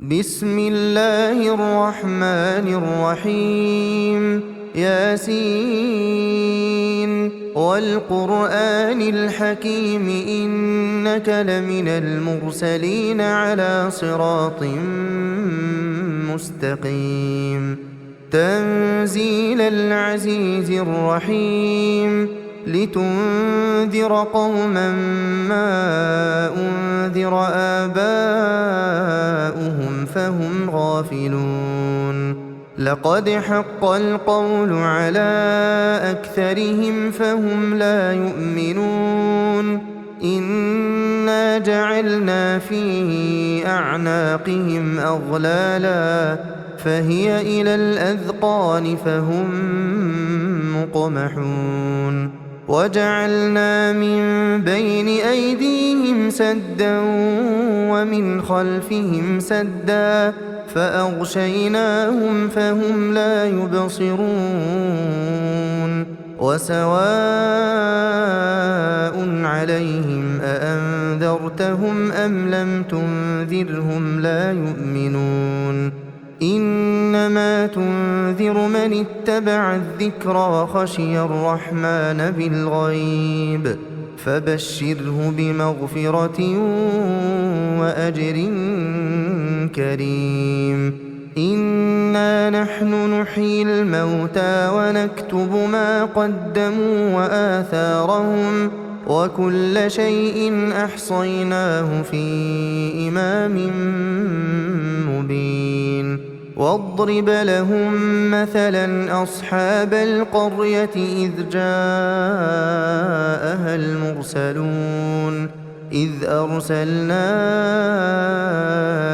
بسم الله الرحمن الرحيم ياسين والقرآن الحكيم إنك لمن المرسلين على صراط مستقيم تنزيل العزيز الرحيم لتنذر قوما ما أنذر آباؤهم فهم غافلون لقد حق القول على أكثرهم فهم لا يؤمنون إنا جعلنا في أعناقهم أغلالا فهي إلى الأذقان فهم مقمحون وجعلنا من بين أيديهم سدا ومن خلفهم سدا فأغشيناهم فهم لا يبصرون وسواء عليهم أأنذرتهم أم لم تنذرهم لا يؤمنون إنما تنذر من اتبع الذكر وخشي الرحمن بالغيب فبشره بمغفرة وأجر كريم إنا نحن نحيي الموتى ونكتب ما قدموا وآثارهم وكل شيء أحصيناه في إمام مبين واضرب لهم مثلا أصحاب القرية إذ جاءها المرسلون إذ أرسلنا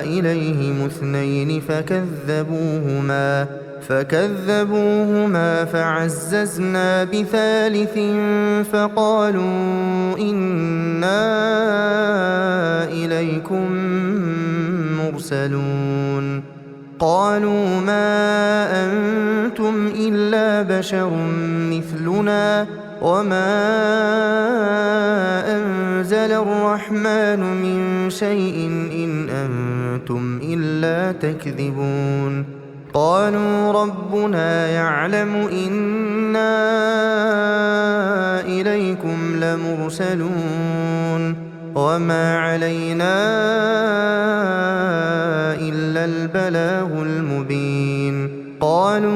إليهم اثنين فكذبوهما فعززنا بثالث فقالوا إنا إليكم مرسلون قالوا ما أنتم إلا بشر مثلنا وما أنزل الرحمن من شيء إن أنتم إلا تكذبون قالوا ربنا يعلم إنا إليكم لمرسلون وما علينا إلا البلاغ المبين قالوا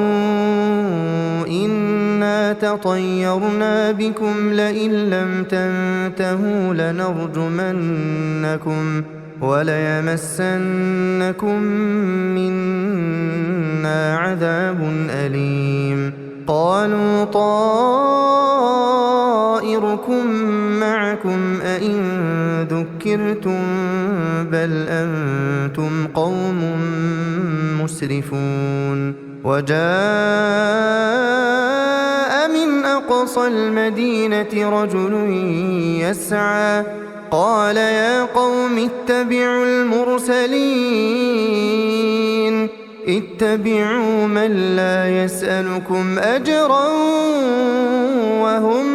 إنا تطيرنا بكم لئن لم تنتهوا لنرجمنكم وليمسنكم منا عذاب أليم قالوا طائركم معكم أئن ذكرتم بل أنتم قوم مسرفون وجاء من أقصى المدينة رجل يسعى قال يا قوم اتبعوا المرسلين اتبعوا من لا يسألكم أجرا وهم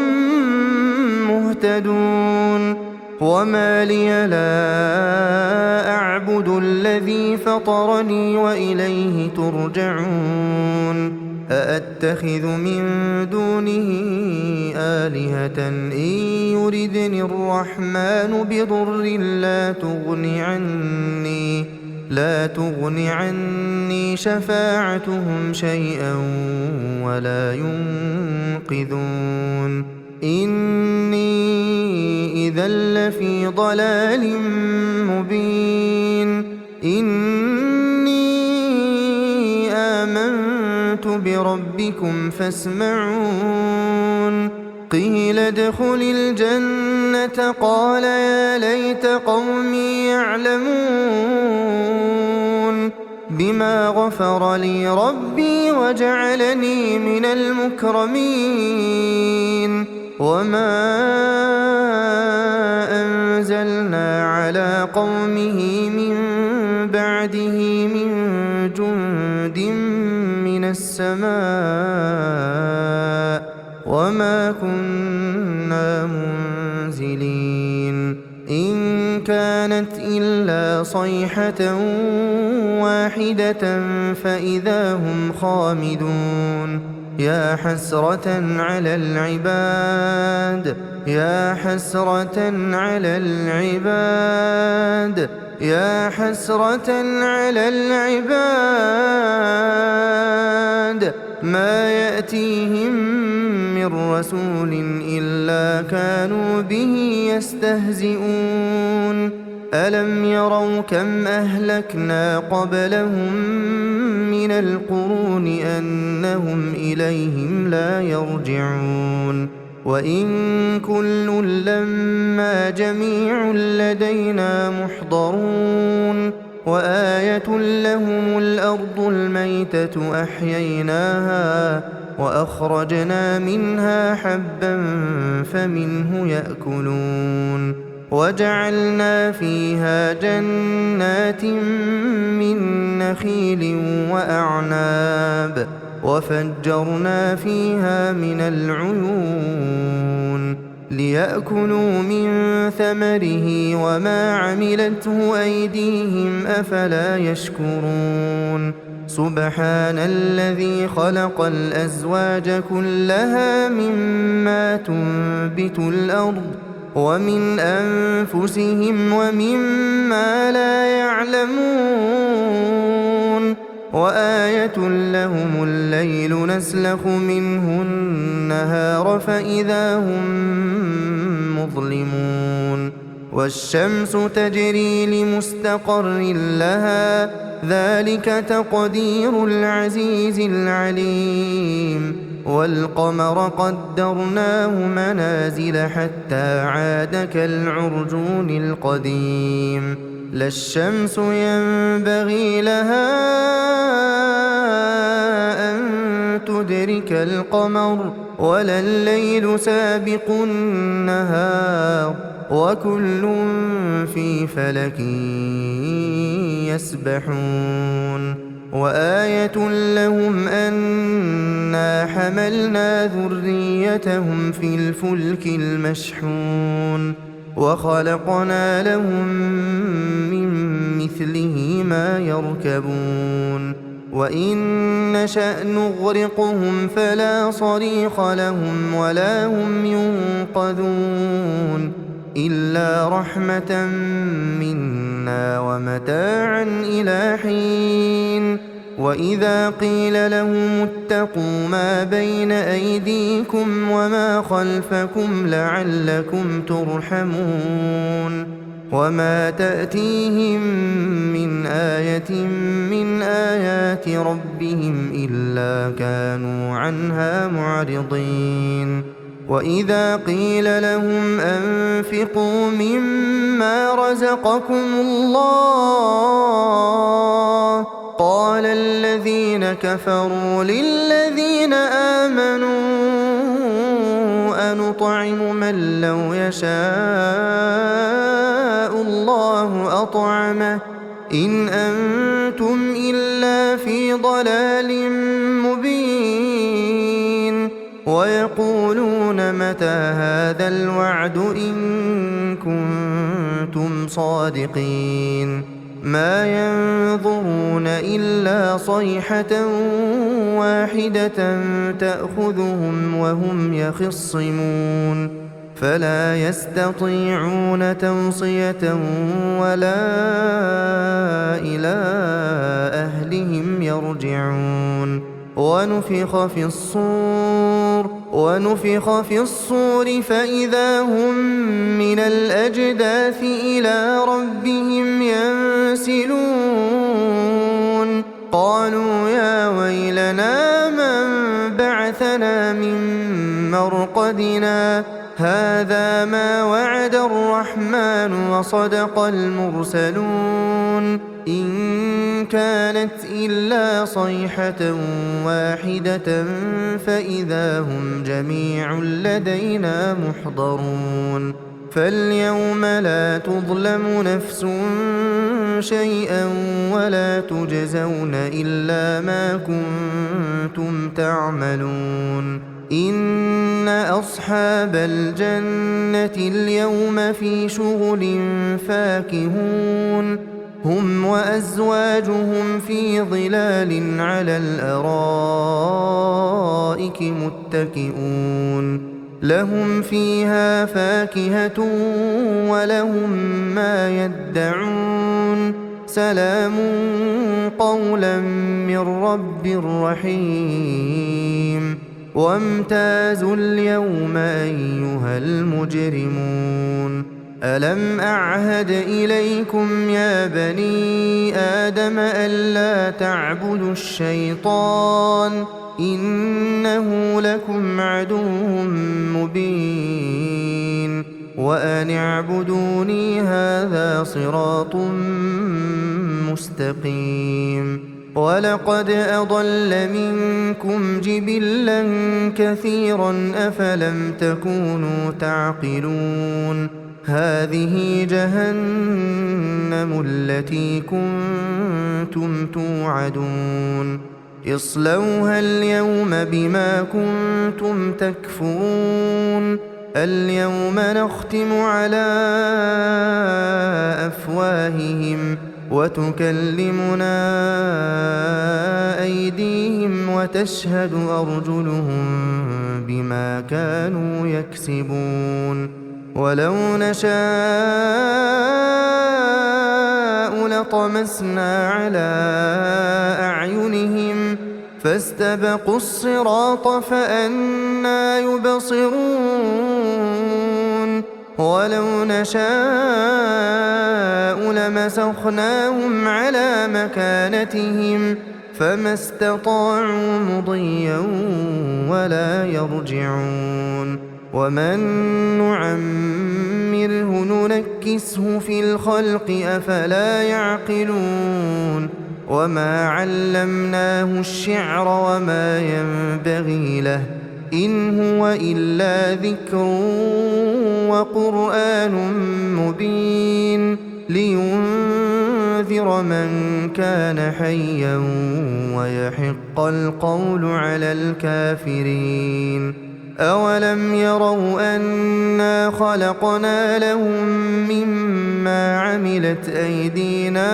مهتدون وما لي لا أعبد الذي فطرني وإليه ترجعون أأتخذ من دونه آلهة إن يردني الرحمن بضر لا تغن عني شفاعتهم شيئا ولا ينقذون إني إذا لفي ضلال مبين إني آمنت بربكم فاسمعون قيل ادخل الجنة قال يا ليت قومي يعلمون بما غفر لي ربي وجعلني من المكرمين وما أنزلنا على قومه من بعده من جند من السماء وما كنا منزلين إن كان كانت إلا صيحة واحدة فإذا هم خامدون يا حسرة على العباد يا حسرة على العباد يا حسرة على العباد ما يأتيهم من رسول إلا كانوا به يستهزئون ألم يروا كم أهلكنا قبلهم من القرون أنهم إليهم لا يرجعون وإن كل لما جميع لدينا محضرون وآية لهم الأرض الميتة أحييناها وأخرجنا منها حبا فمنه يأكلون وجعلنا فيها جنات من نخيل وأعناب وفجرنا فيها من العيون ليأكلوا من ثمره وما عملته أيديهم أفلا يشكرون سبحان الذي خلق الأزواج كلها مما تنبت الأرض ومن أنفسهم ومما لا يعلمون وآية لهم الليل نسلخ منه النهار فإذا هم مظلمون والشمس تجري لمستقر لها ذلك تقدير العزيز العليم والقمر قدرناه منازل حتى عاد كالعرجون القديم لا الشمس ينبغي لها أن تدرك القمر ولا الليل سابق النهار وكل في فلك يسبحون وآية لهم أنا حملنا ذريتهم في الفلك المشحون وخلقنا لهم من مثله ما يركبون وإن نشأ نغرقهم فلا صريخ لهم ولا هم ينقذون إلا رحمة منا ومتاعا إلى حين وإذا قيل لهم اتقوا ما بين أيديكم وما خلفكم لعلكم ترحمون وما تأتيهم من آية من آيات ربهم إلا كانوا عنها معرضين وإذا قيل لهم أنفقوا مما رزقكم الله قال الذين كفروا للذين آمنوا أنطعم من لو يشاء الله أطعمه إن أنتم إلا في ضلال مبين ويقولون متى هذا الوعد إن كنتم صادقين ما ينظرون إلا صيحة واحدة تأخذهم وهم يخصمون فلا يستطيعون توصية ولا إلى أهلهم يرجعون ونفخ في الصور فإذا هم من الأجداث إلى ربهم ينسلون قالوا يا ويلنا من بعثنا من مرقدنا هذا ما وعد الرحمن وصدق المرسلون إن كانت إلا صيحة واحدة فإذا هم جميع لدينا محضرون فاليوم لا تظلم نفس شيئا ولا تجزون إلا ما كنتم تعملون إن أصحاب الجنة اليوم في شغل فاكهون هم وأزواجهم في ظلال على الأرائك متكئون لهم فيها فاكهة ولهم ما يدعون سلام قولا من رب رحيم وامتازوا اليوم أيها المجرمون ألم أعهد إليكم يا بني آدم ألا تعبدوا الشيطان إنه لكم عدو مبين وأن اعبدوني هذا صراط مستقيم ولقد أضل منكم جبلا كثيرا أفلم تكونوا تعقلون هذه جهنم التي كنتم توعدون اصلوها اليوم بما كنتم تكفرون اليوم نختم على أفواههم وتكلمنا أيديهم وتشهد أرجلهم بما كانوا يكسبون ولو نشاء لطمسنا على أعينهم فاستبقوا الصراط فأنى يبصرون ولو نشاء لمسخناهم على مكانتهم فما استطاعوا مضيا ولا يرجعون ومن نعمره ننكسه في الخلق أفلا يعقلون وما علمناه الشعر وما ينبغي له إن هو إلا ذكر وقرآن مبين لينذر من كان حيا ويحق القول على الكافرين أولم يروا أنا خلقنا لهم مما عملت أيدينا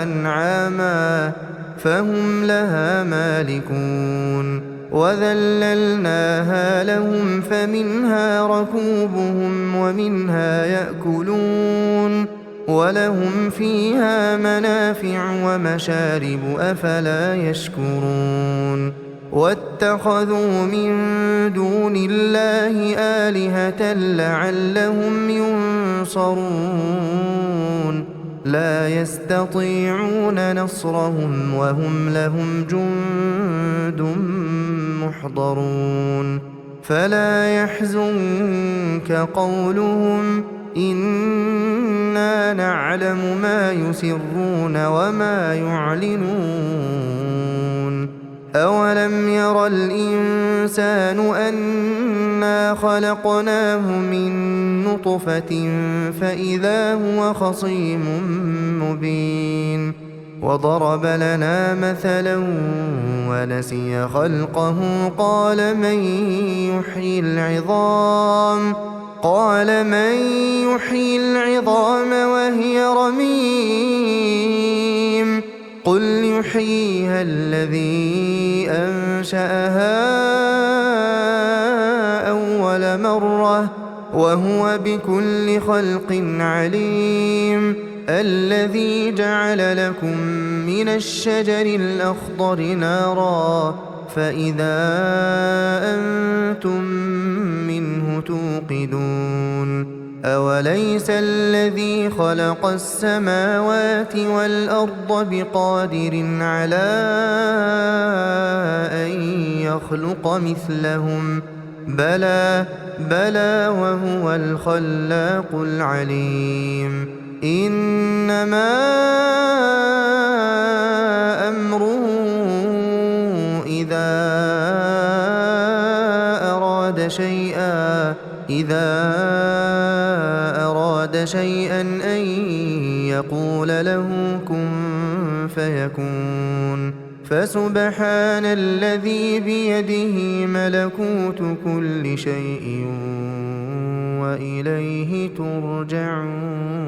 أنعاما فهم لها مالكون وذللناها لهم فمنها ركوبهم ومنها يأكلون ولهم فيها منافع ومشارب أفلا يشكرون واتخذوا من دون الله آلهة لعلهم ينصرون لا يستطيعون نصرهم وهم لهم جند محضرون فلا يحزنك قولهم إنا نعلم ما يسرون وما يعلنون أولم ير الإنسان أنا خلقناه من نطفة فإذا هو خصيم مبين وضرب لنا مثلا ونسي خلقه قال من يحيي العظام وهي رميم قل يحييها الذي أنشأها أول مرة وهو بكل خلق عليم الذي جعل لكم من الشجر الأخضر نارا فإذا أنتم منه توقدون أوليس الذي خلق السماوات والأرض بقادر على أن يخلق مثلهم بلى وهو الخلاق العليم إنما أمره إذا أراد شيئا أن يقول له كن فيكون فسبحان الذي بيده ملكوت كل شيء وإليه ترجعون.